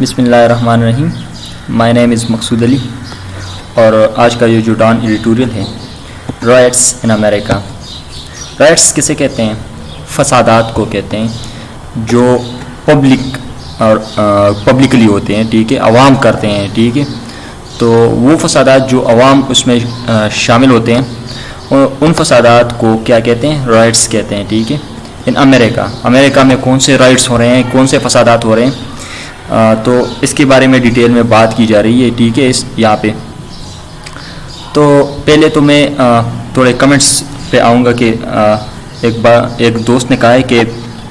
بسم اللہ الرحمن الرحیم. مائی نیم از مقصود علی اور آج کا یہ جو ڈان ایڈیٹوریل ہے رائٹس ان امریکہ. رائٹس کسے کہتے ہیں؟ فسادات کو کہتے ہیں جو پبلک اور پبلکلی ہوتے ہیں, ٹھیک ہے, عوام کرتے ہیں, ٹھیک ہے. تو وہ فسادات جو عوام اس میں شامل ہوتے ہیں ان فسادات کو کیا کہتے ہیں؟ رائٹس کہتے ہیں, ٹھیک ہے. ان امریکہ میں کون سے رائٹس ہو رہے ہیں, کون سے فسادات ہو رہے ہیں, تو اس کے بارے میں ڈیٹیل میں بات کی جا رہی ہے, ٹھیک ہے. یہاں پہ تو پہلے تو میں تھوڑے کمنٹس پہ آؤں گا کہ ایک دوست نے کہا ہے کہ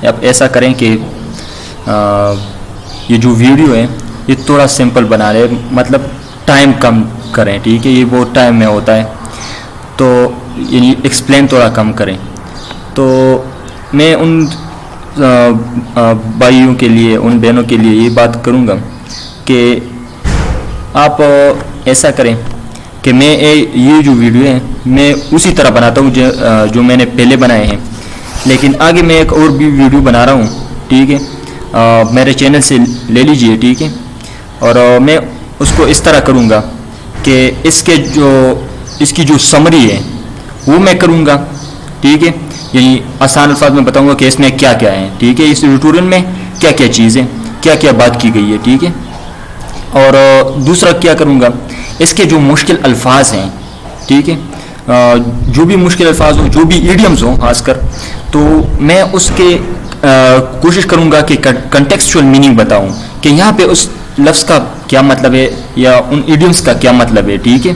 اب ایسا کریں کہ یہ جو ویڈیو ہے یہ تھوڑا سمپل بنا رہے, مطلب ٹائم کم کریں, ٹھیک ہے. یہ بہت ٹائم میں ہوتا ہے تو یعنی ایکسپلین تھوڑا کم کریں. تو میں ان بھائیوں کے لیے, ان بہنوں کے لیے یہ بات کروں گا کہ آپ ایسا کریں کہ میں یہ جو ویڈیو ہے میں اسی طرح بناتا ہوں جو میں نے پہلے بنائے ہیں, لیکن آگے میں ایک اور بھی ویڈیو بنا رہا ہوں, ٹھیک ہے. میرے چینل سے لے لیجئے, ٹھیک ہے. اور میں اس کو اس طرح کروں گا کہ اس کی جو سمری ہے وہ میں کروں گا, ٹھیک ہے. یعنی آسان الفاظ میں بتاؤں گا کہ اس میں کیا کیا ہے, ٹھیک ہے. اس ٹیوٹوریل میں کیا کیا چیزیں, کیا کیا بات کی گئی ہے, ٹھیک ہے. اور دوسرا کیا کروں گا, اس کے جو مشکل الفاظ ہیں, ٹھیک ہے, جو بھی مشکل الفاظ ہوں, جو بھی ایڈیمز ہوں خاص کر, تو میں اس کے کوشش کروں گا کہ کنٹیکسچوئل میننگ بتاؤں کہ یہاں پہ اس لفظ کا کیا مطلب ہے یا ان ایڈیمز کا کیا مطلب ہے, ٹھیک ہے.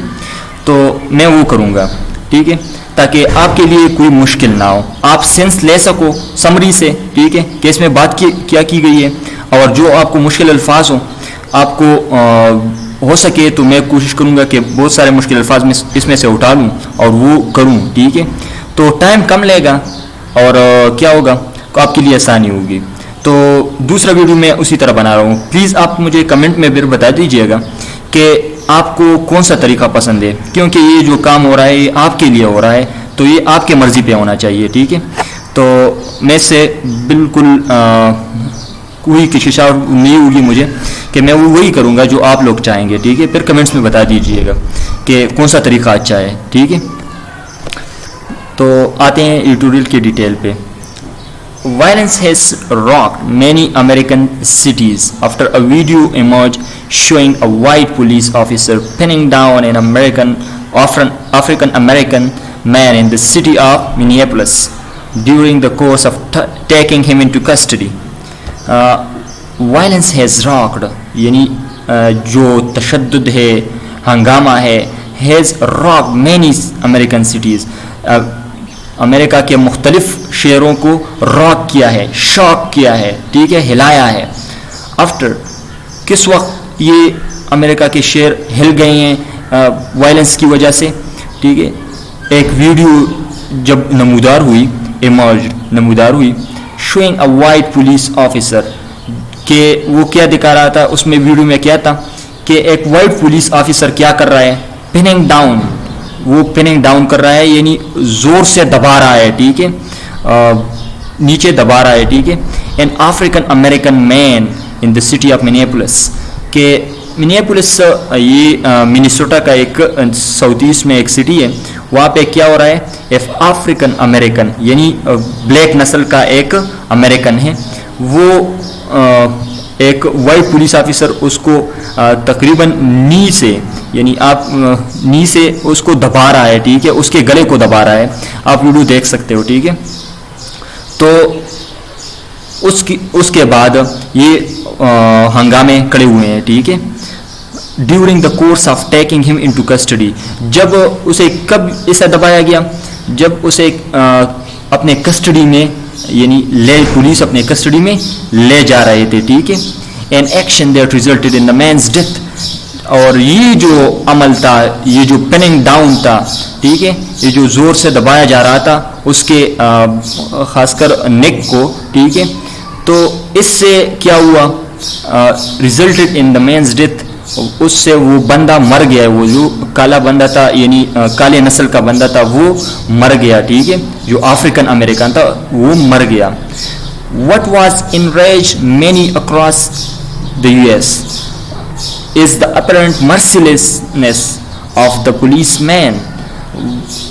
تو میں وہ کروں گا, ٹھیک ہے, تاکہ آپ کے لیے کوئی مشکل نہ ہو, آپ سینس لے سکو سمری سے, ٹھیک ہے, کہ اس میں بات کیا کی گئی ہے. اور جو آپ کو مشکل الفاظ ہوں آپ کو ہو سکے تو میں کوشش کروں گا کہ بہت سارے مشکل الفاظ میں اس میں سے اٹھا لوں اور وہ کروں, ٹھیک ہے. تو ٹائم کم لے گا اور کیا ہوگا, آپ کے لیے آسانی ہوگی. تو دوسرا ویڈیو میں اسی طرح بنا رہا ہوں. پلیز آپ مجھے کمنٹ میں پھر بتا دیجیے گا کہ آپ کو کون سا طریقہ پسند ہے, کیونکہ یہ جو کام ہو رہا ہے یہ آپ کے لیے ہو رہا ہے, تو یہ آپ کے مرضی پہ ہونا چاہیے, ٹھیک ہے. تو میں سے بالکل کوئی کشش نہیں ہوگی مجھے کہ میں وہی کروں گا جو آپ لوگ چاہیں گے, ٹھیک ہے. پھر کمنٹس میں بتا دیجیے گا کہ کون سا طریقہ اچھا ہے, ٹھیک ہے. تو آتے ہیں ایڈیٹوریل کی ڈیٹیل پہ. Violence has rocked many American cities after a video emerged showing a white police officer pinning down an African American man in the city of Minneapolis during the course of taking him into custody. Violence has rocked, یعنی جو تشدد ہے, ہنگامہ ہے, has rocked many American cities, امریکہ کے مختلف شہروں کو راک کیا ہے, شاک کیا ہے, ٹھیک ہے, ہلایا ہے. آفٹر کس وقت یہ امریکہ کے شہر ہل گئے ہیں وائلنس کی وجہ سے, ٹھیک ہے. ایک ویڈیو جب نمودار ہوئی شوئنگ اے وائٹ پولیس آفیسر, کہ وہ کیا دکھا رہا تھا اس میں, ویڈیو میں کیا تھا کہ ایک وائٹ پولیس آفیسر کیا کر رہا ہے, پننگ ڈاؤن, وہ پننگ ڈاؤن کر رہا ہے, یعنی زور سے دبا رہا ہے, ٹھیک ہے, نیچے دبا رہا ہے, ٹھیک ہے. An African American man in the city of Minneapolis, کہ منیاپولس یہ منیسوٹا کا ایک ساؤتھ ایسٹ میں ایک سٹی ہے, وہاں پہ کیا ہو رہا ہے, ایک افریقن امریکن یعنی بلیک نسل کا ایک امریکن ہے, وہ ایک وائٹ پولیس آفیسر اس کو تقریباً نی سے, یعنی آپ نی سے اس کو دبا رہا ہے, ٹھیک ہے, اس کے گلے کو دبا رہا ہے. آپ ویڈیو دیکھ سکتے ہو, ٹھیک ہے. تو اس کے بعد یہ ہنگامے کھڑے ہوئے ہیں, ٹھیک ہے. During the course of taking ہم انٹو کسٹڈی, جب اسے کب اسے دبایا گیا, جب اسے اپنے کسٹڈی میں, یعنی پولیس اپنے کسٹڈی میں لے جا رہے تھے, ٹھیک ہے. An action that resulted in the man's death, اور یہ جو عمل تھا, یہ جو پننگ ڈاؤن تھا, ٹھیک ہے, یہ جو زور سے دبایا جا رہا تھا اس کے خاص کر نیک کو, ٹھیک ہے. تو اس سے کیا ہوا, resulted in the man's death, اس سے وہ بندہ مر گیا, وہ جو کالا بندہ تھا یعنی کالے نسل کا بندہ تھا وہ مر گیا, ٹھیک ہے, جو افریقن امریکن تھا وہ مر گیا. What was enraged many across the US is the apparent mercilessness of the policeman.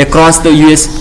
across the US,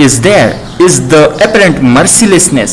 is the apparent mercilessness,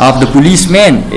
of the policeman,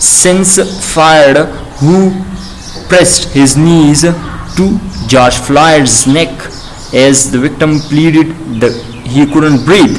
since fired who pressed his knees to George Floyd's neck as the victim pleaded that he couldn't breathe.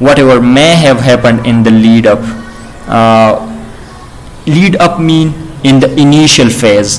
whatever may have happened in the lead up mean in the initial phase,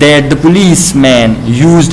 that the policeman used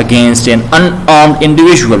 against an unarmed individual,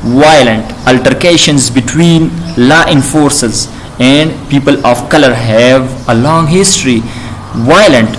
Violent altercations between law enforcers and people of color have a long history. Violent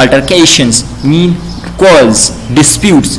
altercations mean quarrels, disputes,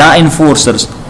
law enforcers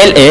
LA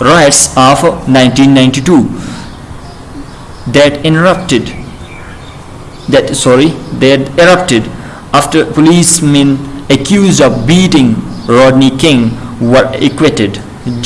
riots of 1992 that erupted after policemen accused of beating Rodney King were acquitted.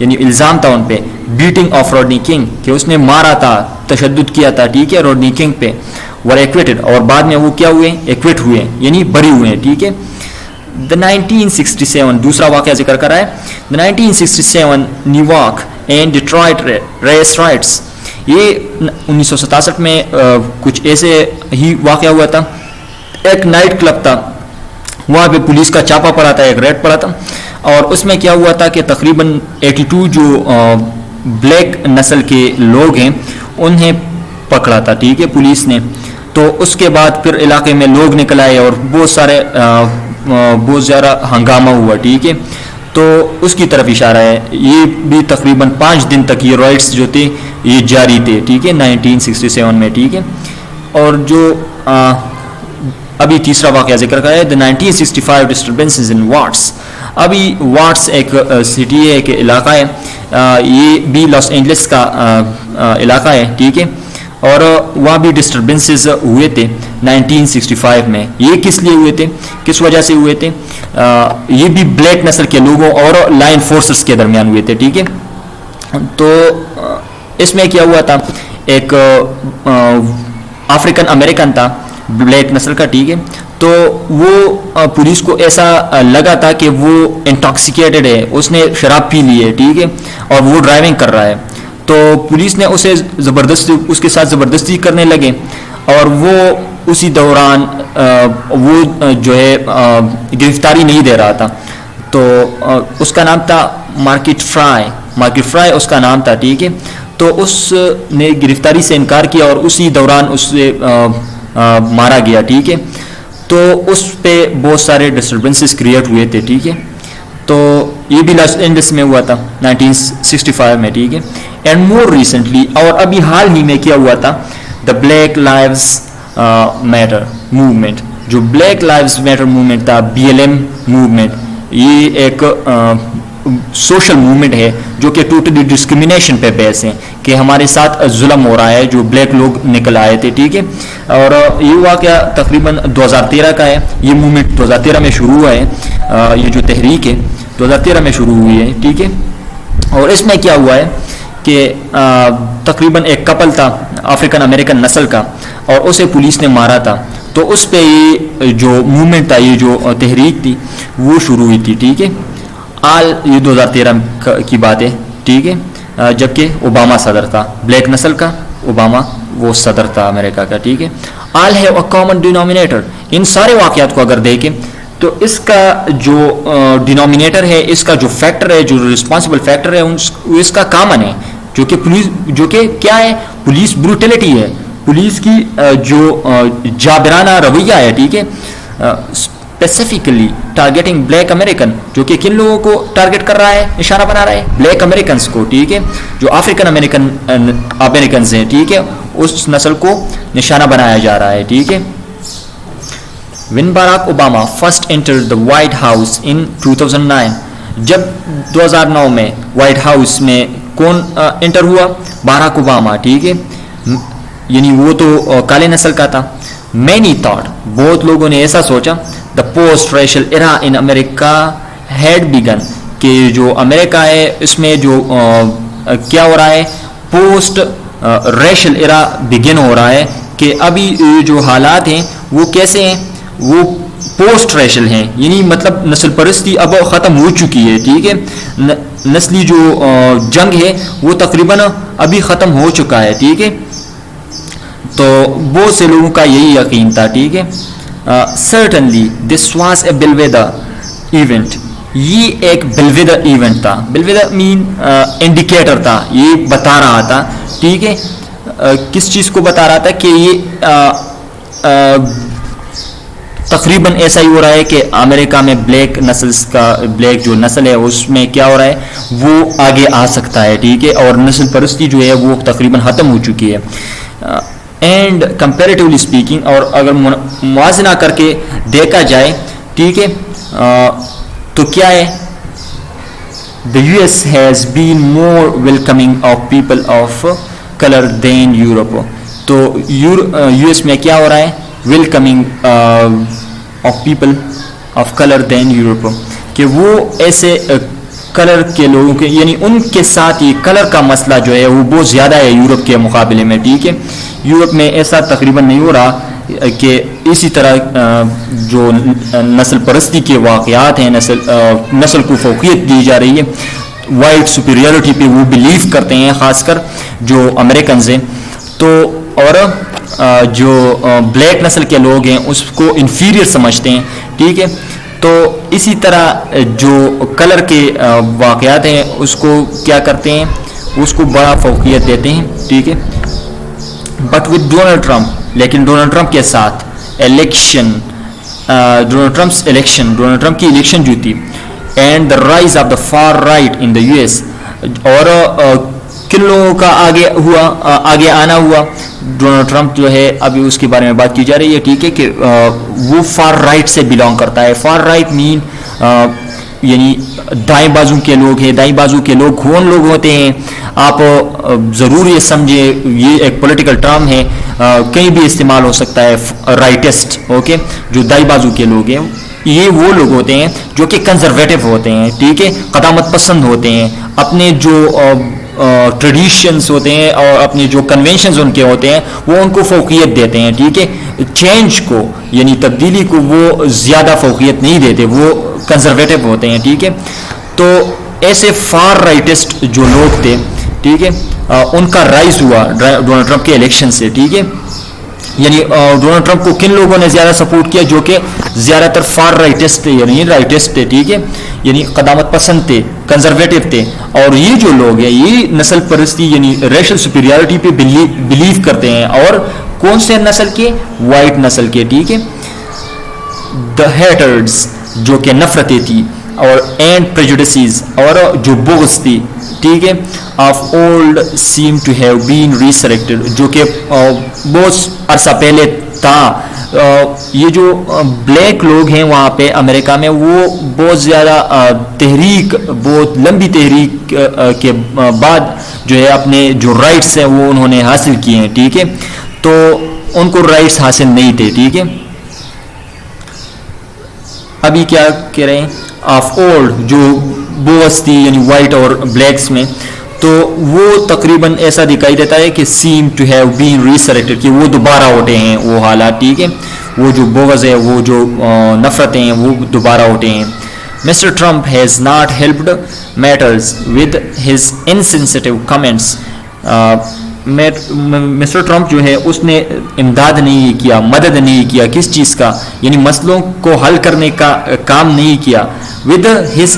یعنی الزام تھا ان پہ batting of Rodney king کہ اس نے مارا تھا, تشدد کیا تھا, ٹھیک ہے, روڈنی کنگ پہ, ور ایکویٹڈ, اور بعد میں وہ کیا ہوئے, ایکویٹ ہوئے, یعنی بری ہوئے, ٹھیک ہے. The 1967 دوسرا واقعہ ذکر کرا ہے. The 1967 Newark and Detroit race riots, یہ 1967 میں کچھ ایسے ہی واقعہ ہوا تھا. ایک نائٹ کلب تھا, وہاں پہ پولیس کا چھاپا پڑا تھا, ایک ریڈ پڑا تھا, اور اس میں کیا ہوا تھا کہ تقریباً 82 جو بلیک نسل کے لوگ ہیں انہیں پکڑا تھا, ٹھیک ہے, پولیس نے. تو اس کے بعد پھر علاقے میں لوگ نکل آئے اور بہت زیادہ ہنگامہ ہوا, ٹھیک ہے. تو اس کی طرف اشارہ ہے. یہ بھی تقریباً 5 دن تک یہ رائٹس جو تھے یہ جاری تھے, ٹھیک ہے, 1967 میں, ٹھیک ہے. اور جو ابھی تیسرا واقعہ ذکر کرا ہے, the 1965 disturbances in واٹس. ابھی واٹس ایک سٹی ہے, ایک علاقہ ہے, یہ بھی لاس اینجلس کا علاقہ ہے, ٹھیک ہے, اور وہاں بھی ڈسٹربنسز ہوئے تھے 1965 میں. یہ کس لیے ہوئے تھے, کس وجہ سے ہوئے تھے؟ یہ بھی بلیک نسل کے لوگوں اور لائن فورسز کے درمیان ہوئے تھے, ٹھیک ہے. تو اس میں کیا ہوا تھا, ایک افریقن امریکن تھا بلیک نسل کا, ٹھیک ہے. تو وہ پولیس کو ایسا لگا تھا کہ وہ انٹاکسیکیٹڈ ہے, اس نے شراب پی لی ہے, ٹھیک ہے, اور وہ ڈرائیونگ کر رہا ہے. تو پولیس نے اسے اس کے ساتھ زبردستی کرنے لگے, اور وہ اسی دوران وہ جو ہے گرفتاری نہیں دے رہا تھا. تو اس کا نام تھا مارکیٹ فرائی اس کا نام تھا, ٹھیک ہے. تو اس نے گرفتاری سے انکار کیا اور اسی دوران اس سے مارا گیا, ٹھیک ہے. تو اس پہ بہت سارے ڈسٹربنسز کریٹ ہوئے تھے, ٹھیک ہے. تو یہ بھی لاس اینجلس میں ہوا تھا 1965 میں, ٹھیک ہے. اینڈ مور ریسنٹلی, اور ابھی حال ہی میں کیا ہوا تھا, the Black Lives Matter movement. جو بلیک لائیوز میٹر موومنٹ تھا, BLM موومنٹ, یہ ایک سوشل موومنٹ ہے جو کہ ٹوٹلی ڈسکریمنیشن پہ بیس ہے کہ ہمارے ساتھ ظلم ہو رہا ہے, جو بلیک لوگ نکل آئے تھے, ٹھیک ہے. اور یہ واقعہ تقریباً 2013 کا ہے. یہ موومنٹ 2013 میں شروع ہوا ہے, یہ جو تحریک ہے 2013 میں شروع ہوئی ہے, ٹھیک ہے. اور اس میں کیا ہوا ہے کہ تقریباً ایک کپل تھا افریقن امریکن نسل کا, اور اسے پولیس نے مارا تھا. تو اس پہ یہ جو موومنٹ تھا, یہ جو تحریک تھی وہ شروع ہوئی تھی, ٹھیک ہے. یہ 2013 کی بات ہے, ٹھیک ہے, جبکہ اوباما صدر تھا, بلیک نسل کا اوباما وہ صدر تھا امریکہ کا, ٹھیک ہے. All have a common denominator. ان سارے واقعات کو اگر دیکھیں تو اس کا جو ڈینومینیٹر ہے, اس کا جو فیکٹر ہے, جو رسپانسبل فیکٹر ہے, اس کا کامن ہے, جو کہ کیا ہے, پولیس بروٹیلٹی ہے, پولیس کی جو جابرانہ رویہ ہے, ٹھیک ہے. اسپیسیفکلی ٹارگیٹنگ بلیک امریکن, جو کہ کن لوگوں کو ٹارگیٹ کر رہا ہے, نشانہ بنا رہا ہے, بلیک امریکنس کو, ٹھیک ہے, جو افریقن امریکنز ہیں, ٹھیک ہے, اس نسل کو نشانہ بنایا جا رہا ہے, ٹھیک ہے. When Barack Obama first entered the White House in 2009, جب 2009 میں وائٹ ہاؤس میں کون انٹر ہوا, باراک اوباما, ٹھیک ہے, یعنی وہ تو کالے نسل کا تھا. Many thought, بہت لوگوں نے ایسا سوچا, the post-racial era in America had begun, کہ جو امریکہ ہے اس میں جو کیا ہو رہا ہے, پوسٹ ریشل ایرا بگن ہو رہا ہے, کہ ابھی جو حالات ہیں وہ کیسے ہیں, وہ پوسٹ ریشل ہیں, یعنی مطلب نسل پرستی اب ختم ہو چکی ہے, ٹھیک ہے. نسلی جو جنگ ہے وہ تقریباً ابھی ختم ہو چکا ہے, ٹھیک ہے. تو بہت سے لوگوں کا یہی یقین تھا, ٹھیک ہے. Certainly this was a bellwether event. یہ ایک بلویدا ایونٹ تھا. بلویدا مین انڈیکیٹر تھا, یہ بتا رہا تھا, ٹھیک ہے. کس چیز کو بتا رہا تھا کہ یہ تقریباً ایسا ہی ہو رہا ہے کہ امریکہ میں بلیک جو نسل ہے اس میں کیا ہو رہا ہے, وہ آگے آ سکتا ہے, ٹھیک ہے, اور نسل پرستی جو ہے وہ تقریباً ختم ہو چکی ہے. اینڈ کمپیریٹیولی اسپیکنگ, اور اگر موازنہ کر کے دیکھا جائے, ٹھیک ہے, تو کیا ہے, the US has been more welcoming of people of color than Europe. تو US میں کیا ہو رہا ہے, welcoming of people of colour than Europe, کہ وہ ایسے کلر کے لوگوں کے یعنی ان کے ساتھ یہ کلر کا مسئلہ جو ہے وہ بہت زیادہ ہے یورپ کے مقابلے میں. ٹھیک ہے, یورپ میں ایسا تقریباً نہیں ہو رہا کہ اسی طرح جو نسل پرستی کے واقعات ہیں, نسل کو فوقیت دی جا رہی ہے, وائٹ سپیریورٹی پہ وہ بلیو کرتے ہیں, خاص کر جو امریکنز ہیں. تو اور جو بلیک نسل کے لوگ ہیں اس کو انفیریئر سمجھتے ہیں. ٹھیک ہے, تو اسی طرح جو کلر کے واقعات ہیں اس کو کیا کرتے ہیں, اس کو بڑا فوقیت دیتے ہیں. ٹھیک ہے, بٹ وتھ ڈونلڈ ٹرمپ, لیکن ڈونلڈ ٹرمپ کے ساتھ الیکشن, ڈونلڈ ٹرمپ کی الیکشن جو تھی, and the rise of the for right in the U S, اور کن لوگوں کا آگے آنا ہوا. ڈونلڈ ٹرمپ جو ہے ابھی اس کے بارے میں بات کی جا رہی ہے. ٹھیک ہے, کہ وہ فار رائٹ سے بلانگ کرتا ہے. فار رائٹ مین یعنی دائیں بازو کے لوگ ہیں. دائیں بازو کے لوگ کون لوگ ہوتے ہیں آپ ضرور یہ سمجھیں, یہ ایک پولیٹیکل ٹرم ہے, کہیں بھی استعمال ہو سکتا ہے. رائٹسٹ, اوکے, جو دائیں بازو کے لوگ ہیں یہ وہ لوگ ہوتے ہیں جو کہ کنزرویٹو ہوتے ہیں. ٹھیک ہے, قدامت پسند ہوتے ہیں, اپنے جو ٹریڈیشنز ہوتے ہیں اور اپنے جو کنونشنز ان کے ہوتے ہیں وہ ان کو فوقیت دیتے ہیں. ٹھیک ہے, چینج کو یعنی تبدیلی کو وہ زیادہ فوقیت نہیں دیتے, وہ کنزرویٹو ہوتے ہیں. ٹھیک ہے, تو ایسے فار رائٹسٹ جو لوگ تھے, ٹھیک ہے, ان کا رائز ہوا ڈونلڈ ٹرمپ کے الیکشن سے. ٹھیک ہے, یعنی ڈونلڈ ٹرمپ کو کن لوگوں نے زیادہ سپورٹ کیا, جو کہ زیادہ تر فار رائٹسٹ تھے, یعنی رائٹسٹ تھے. ٹھیک ہے, یعنی قدامت پسند تھے, کنزرویٹو تھے. اور یہ جو لوگ ہیں یہ نسل پرستی یعنی ریشل سپیریورٹی پہ بلیو کرتے ہیں. اور کون سے نسل کے, وائٹ نسل کے. ٹھیک ہے, دا ہیٹرز جو کہ نفرتیں تھی, اور اینڈ پریجوڈسز اور جو بغض تھی. ٹھیک ہے, of old seem to have been resurrected, جو کہ بہت عرصہ پہلے تھا. یہ جو بلیک لوگ ہیں وہاں پہ امریکہ میں, وہ بہت زیادہ تحریک, بہت لمبی تحریک کے بعد جو ہے اپنے جو رائٹس ہیں وہ انہوں نے حاصل کیے ہیں. ٹھیک ہے, تو ان کو رائٹس حاصل نہیں تھے. ٹھیک ہے, ابھی کیا کہہ رہے ہیں, آف اولڈ جو بوس تھی یعنی وائٹ اور بلیکس میں, تو وہ تقریباً ایسا دکھائی دیتا ہے کہ سیم ٹو ہیو بین ریسریکٹڈ, کہ وہ دوبارہ اٹھے ہیں وہ حالات. ٹھیک ہے, وہ جو بغض ہے, وہ جو نفرتیں ہیں وہ دوبارہ اٹھے ہیں. Mr Trump has not helped matters with his insensitive comments. Mr Trump جو ہے اس نے امداد نہیں کیا, مدد نہیں کیا کس چیز کا, یعنی مسئلوں کو حل کرنے کا کام نہیں کیا. ود ہز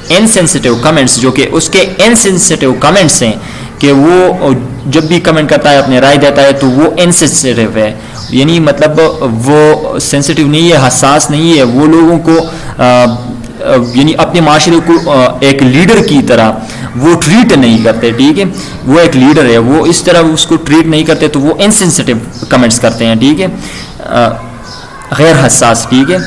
انسینسٹیو کمنٹس, جو کہ اس کے انسینسٹیو کمنٹس ہیں, کہ وہ جب بھی کمنٹ کرتا ہے اپنے رائے دیتا ہے تو وہ انسینسٹیو ہے, یعنی مطلب وہ سینسٹیو نہیں ہے, حساس نہیں ہے. وہ لوگوں کو یعنی اپنے معاشرے کو ایک لیڈر کی طرح وہ ٹریٹ نہیں کرتے. ٹھیک ہے, وہ ایک لیڈر ہے, وہ اس طرح اس کو ٹریٹ نہیں کرتے, تو وہ انسینسٹیو کمنٹس کرتے ہیں. ٹھیک ہے, غیر حساس. ٹھیک ہے,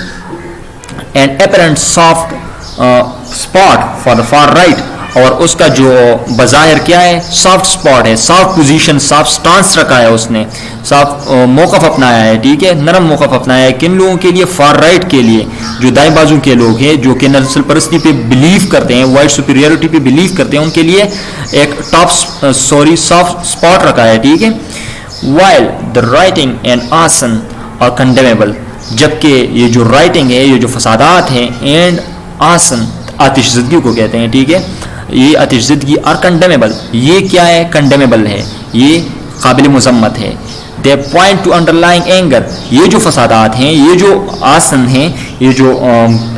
and apparent soft spot for the for right, اور اس کا جو بظاہر کیا ہے, سافٹ اسپاٹ ہے, سافٹ پوزیشن, سافٹ سٹانس رکھا ہے اس نے, سافٹ موقف اپنایا ہے. ٹھیک ہے, نرم موقف اپنایا ہے. کن لوگوں کے لیے, فار رائٹ کے لیے, جو دائیں بازو کے لوگ ہیں جو کہ نسل پرستی پہ بلیو کرتے ہیں, وائٹ سپیریورٹی پہ بلیو کرتے ہیں, ان کے لیے ایک سافٹ اسپاٹ رکھا ہے. ٹھیک ہے, وائل دا رائٹنگ اینڈ آسن اور کنڈیمیبل, جبکہ یہ جو رائٹنگ ہے, یہ جو فسادات ہیں, اینڈ آسن آتش زدگی کو کہتے ہیں. ٹھیک ہے, یہ آتش زدگی اور کنڈیمیبل, یہ کیا ہے, کنڈیمیبل ہے, یہ قابل مذمت ہے. دے پوائنٹ ٹو انڈرلائنگ اینگر, یہ جو فسادات ہیں, یہ جو آسن ہیں, یہ جو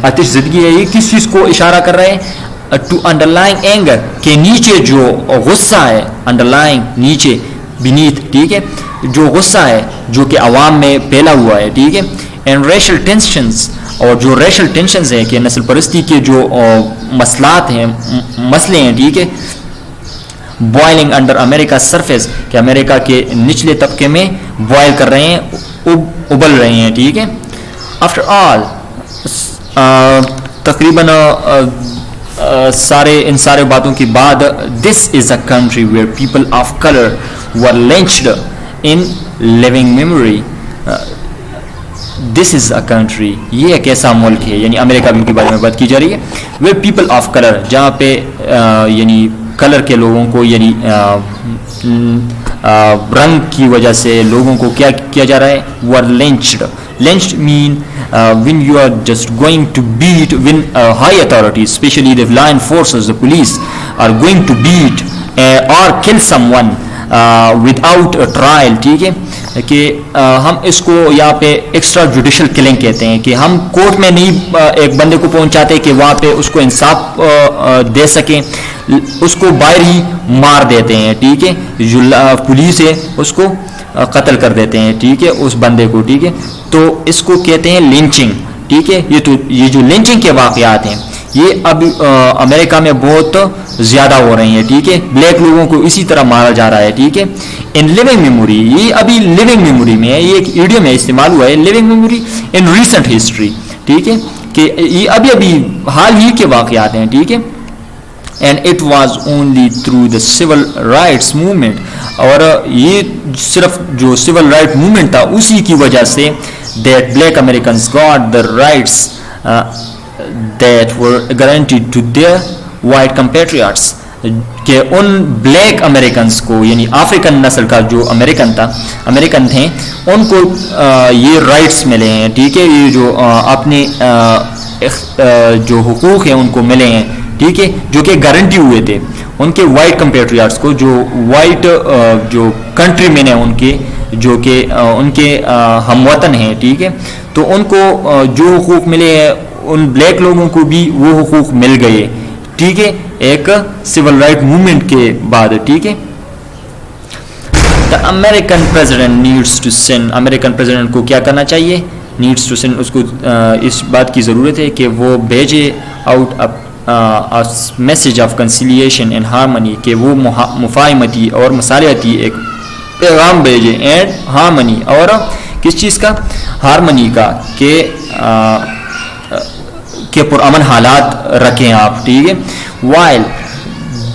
آتش زدگی ہے, یہ کس چیز کو اشارہ کر رہے ہیں, ٹو انڈرلائنگ اینگر, کہ نیچے جو غصہ ہے, انڈرلائنگ نیچے, بینیتھ. ٹھیک ہے, جو غصہ ہے جو کہ عوام میں پھیلا ہوا ہے. ٹھیک ہے, اینڈ ریشل ٹینشنز, اور جو ریشل ٹینشنز ہیں, کہ نسل پرستی کے جو مسئلات ہیں, مسئلے ہیں. ٹھیک ہے, بوائلنگ انڈر امریکہ سرفیس, کہ امریکہ کے نچلے طبقے میں بوائل کر رہے ہیں, ابل رہے ہیں. ٹھیک ہے, آفٹر آل تقریباً ان سارے باتوں کے بعد, this is a country where people of colour were lynched in living memory. This is a country, یہ ایک ایسا ملک ہے, یعنی امریکہ کے بارے میں بات کی جا رہی ہے, ویئر پیپل آف کلر, جہاں پہ یعنی کلر کے لوگوں کو, یعنی رنگ کی وجہ سے لوگوں کو کیا کیا جا رہا ہے, وہ are لنچڈ. Lynched mean when you are just going to beat, when high authorities, especially the law enforcers, the police, are going to beat or kill someone without a trial. ٹھیک ہے کہ ہم اس کو یہاں پہ ایکسٹرا جوڈیشل کلنگ کہتے ہیں, کہ ہم کورٹ میں نہیں ایک بندے کو پہنچاتے کہ وہاں پہ اس کو انصاف دے سکیں, اس کو باہر ہی مار دیتے ہیں. ٹھیک ہے, جو پولیس ہے اس کو قتل کر دیتے ہیں. ٹھیک ہے, اس بندے کو. ٹھیک ہے, تو اس کو کہتے ہیں لنچنگ. ٹھیک ہے, یہ جو لنچنگ کے واقعات ہیں یہ اب امریکہ میں بہت زیادہ ہو رہی ہیں. ٹھیک ہے, بلیک لوگوں کو اسی طرح مارا جا رہا ہے. ٹھیک ہے, ان لیونگ میموری, یہ ابھی لیونگ میموری میں ہے, یہ ایک ایڈیم میں استعمال ہوا ہے, living memory in recent history. ٹھیک ہے, کہ یہ ابھی حال ہی کے واقعات ہیں. ٹھیک ہے, and it was only through the civil rights movement, اور یہ صرف جو سول رائٹ موومنٹ تھا اسی کی وجہ سے that black Americans got the rights that were guaranteed to their white compatriots, کہ ان بلیک امریکنز کو, یعنی افریقن نسل کا جو امریکن تھے, ان کو یہ رائٹس ملے ہیں. ٹھیک ہے, یہ جو اپنے جو حقوق ہیں ان کو ملے ہیں. ٹھیک ہے, جو کہ گارنٹی ہوئے تھے ان کے وائٹ کمپیٹریاٹس کو, جو وائٹ جو کنٹری مین ہیں ان کے, جو کہ ان کے ہم وطن ہیں. ٹھیک ہے, تو ان کو جو حقوق ملے ہیں ان بلیک لوگوں کو بھی وہ حقوق مل گئے. ٹھیک ہے, ایک سول رائٹ موومنٹ کے بعد. ٹھیک ہے, the American president needs to send, American president کو کیا کرنا چاہیے, نیڈس ٹو سینڈ, اس کو اس بات کی ضرورت ہے کہ وہ بھیجے out message of conciliation and harmony, کہ وہ مفاہمتی اور مصالحتی ایک پیغام بھیجے, اینڈ ہارمنی, اور کس چیز کا, ہارمنی کا, کہ پرامن حالات رکھیں آپ. ٹھیک ہے, وائل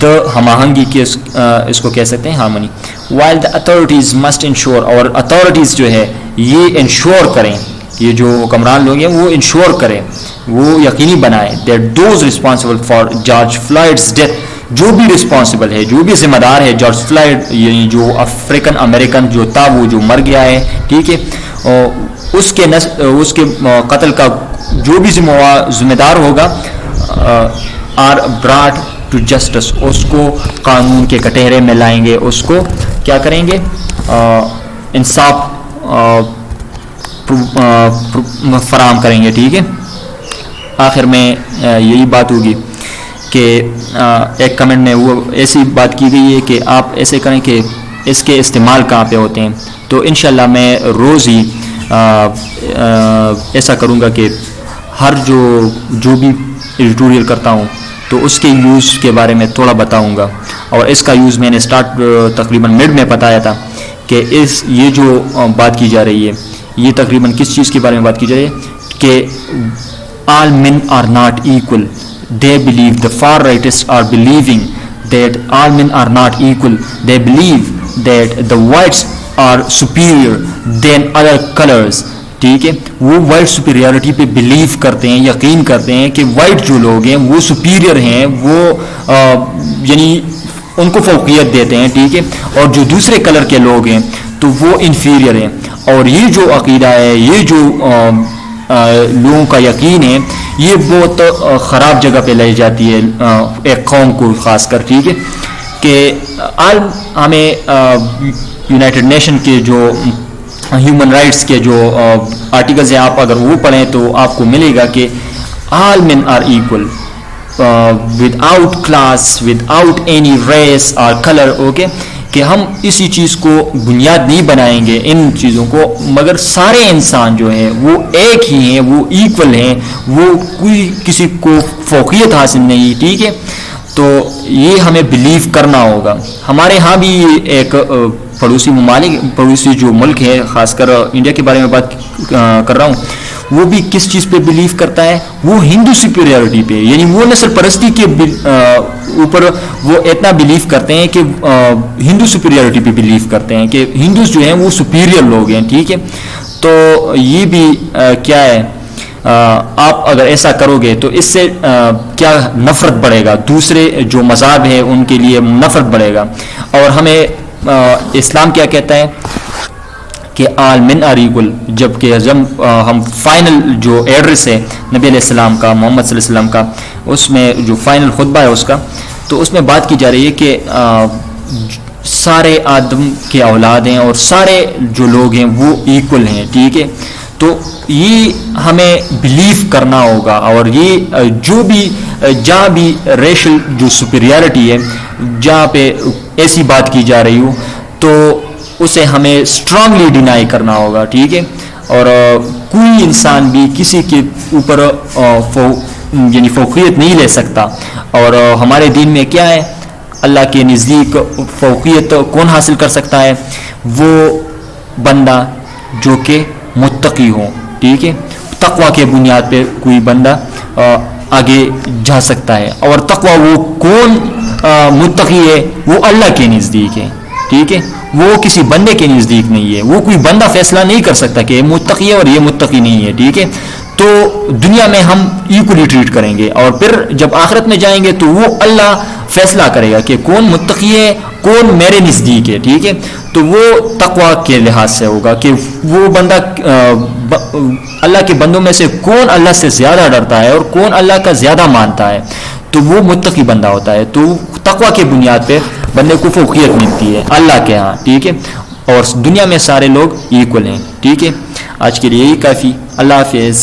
دا ہم آہنگی کے اس کو کہہ سکتے ہیں harmony, while the authorities must ensure, اور اتھارٹیز جو ہے یہ انشور کریں, یہ جو حکمران لوگ ہیں وہ انشور کریں, وہ یقینی بنائیں that those responsible for George Floyd's death, جو بھی رسپانسبل ہے, جو بھی ذمہ دار ہے جارج فلائڈ, یعنی جو افریقن امریکن جو تھا وہ جو مر گیا ہے. ٹھیک ہے, اس کے قتل کا جو بھی ذمہ دار ہوگا, آر براٹ ٹو جسٹس, اس کو قانون کے کٹہرے میں لائیں گے, اس کو کیا کریں گے, انصاف فراہم کریں گے. ٹھیک ہے, آخر میں یہی بات ہوگی کہ ایک کمنٹ میں وہ ایسی بات کی گئی ہے کہ آپ ایسے کریں کہ اس کے استعمال کہاں پہ ہوتے ہیں. تو انشاءاللہ میں روز ہی ایسا کروں گا کہ ہر جو بھی ایڈیٹوریل کرتا ہوں تو اس کے یوز کے بارے میں تھوڑا بتاؤں گا. اور اس کا یوز میں نے تقریباً مڈ میں بتایا تھا کہ یہ جو بات کی جا رہی ہے یہ تقریباً کس چیز کے بارے میں بات کی جا رہی ہے, کہ all men are not equal. They believe, the far rightists are believing that all men are not equal. They believe that the whites are superior than other colors. ٹھیک ہے, وہ وائٹ سپیریورٹی پہ بلیو کرتے ہیں, یقین کرتے ہیں کہ وائٹ جو لوگ ہیں وہ سپیریئر ہیں, وہ یعنی ان کو فوقیت دیتے ہیں. ٹھیک ہے, اور جو دوسرے کلر کے لوگ ہیں تو وہ انفیریئر ہیں. اور یہ جو عقیدہ ہے, یہ جو لوگوں کا یقین ہے, یہ بہت خراب جگہ پہ لے جاتی ہے ایک قوم کو خاص کر. ٹھیک ہے, کہ ہمیں یونائٹڈ نیشن کے جو ہیومن رائٹس کے جو آرٹیکلز ہیں, آپ اگر وہ پڑھیں تو آپ کو ملے گا کہ all men are equal without class, without any race اور کلر. اوکے, کہ ہم اسی چیز کو بنیاد نہیں بنائیں گے ان چیزوں کو, مگر سارے انسان جو ہیں وہ ایک ہی ہیں, وہ ایکول ہیں, وہ کوئی کسی کو فوقیت حاصل نہیں. ٹھیک ہے, تو یہ ہمیں بلیو کرنا ہوگا. ہمارے ہاں بھی ایک پڑوسی جو ملک ہے, خاص کر انڈیا کے بارے میں بات کر رہا ہوں, وہ بھی کس چیز پہ بلیو کرتا ہے, وہ ہندو سپیریورٹی پہ, یعنی وہ نسل پرستی کے اوپر وہ اتنا بلیو کرتے ہیں کہ ہندو سپیریورٹی پہ بلیو کرتے ہیں کہ ہندوز جو ہیں وہ سپیریئر لوگ ہیں. ٹھیک ہے, تو یہ بھی کیا ہے، آپ اگر ایسا کرو گے تو اس سے کیا نفرت بڑھے گا، دوسرے جو مذہب ہیں ان کے لیے نفرت بڑھے گا. اور ہمیں اسلام کیا کہتا ہے کہ آل من اریگل، جب کہ جب ہم فائنل جو ایڈریس ہے نبی علیہ السلام کا، محمد صلی اللہ علیہ وسلم کا، اس میں جو فائنل خطبہ ہے اس کا، تو اس میں بات کی جا رہی ہے کہ سارے آدم کے اولاد ہیں اور سارے جو لوگ ہیں وہ ایکول ہیں. ٹھیک ہے، تو یہ ہمیں بلیف کرنا ہوگا. اور یہ جو بھی جہاں بھی ریشل جو سپیریارٹی ہے، جہاں پہ ایسی بات کی جا رہی ہو، تو اسے ہمیں اسٹرانگلی ڈینائی کرنا ہوگا. ٹھیک ہے، اور کوئی انسان بھی کسی کے اوپر یعنی فوقیت نہیں لے سکتا. اور ہمارے دین میں کیا ہے، اللہ کے نزدیک فوقیت کون حاصل کر سکتا ہے؟ وہ بندہ جو کہ متقی ہو. ٹھیک ہے، تقوی کے بنیاد پہ کوئی بندہ آگے جا سکتا ہے. اور تقوی وہ کون متقی ہے؟ وہ اللہ کے نزدیک ہے. ٹھیک ہے، وہ کسی بندے کے نزدیک نہیں ہے. وہ کوئی بندہ فیصلہ نہیں کر سکتا کہ یہ متقی ہے اور یہ متقی نہیں ہے. ٹھیک ہے، تو دنیا میں ہم ایکولی ٹریٹ کریں گے، اور پھر جب آخرت میں جائیں گے تو وہ اللہ فیصلہ کرے گا کہ کون متقی ہے، کون میرے نزدیک ہے. ٹھیک ہے، تو وہ تقوی کے لحاظ سے ہوگا کہ وہ بندہ اللہ کے بندوں میں سے کون اللہ سے زیادہ ڈرتا ہے اور کون اللہ کا زیادہ مانتا ہے، تو وہ متقی بندہ ہوتا ہے. تو تقوی کے بنیاد پہ بندے کو فوقیت ملتی ہے اللہ کے ہاں. ٹھیک ہے، اور دنیا میں سارے لوگ ایکول ہیں. ٹھیک ہے، آج کے لیے یہی کافی. اللہ حافظ.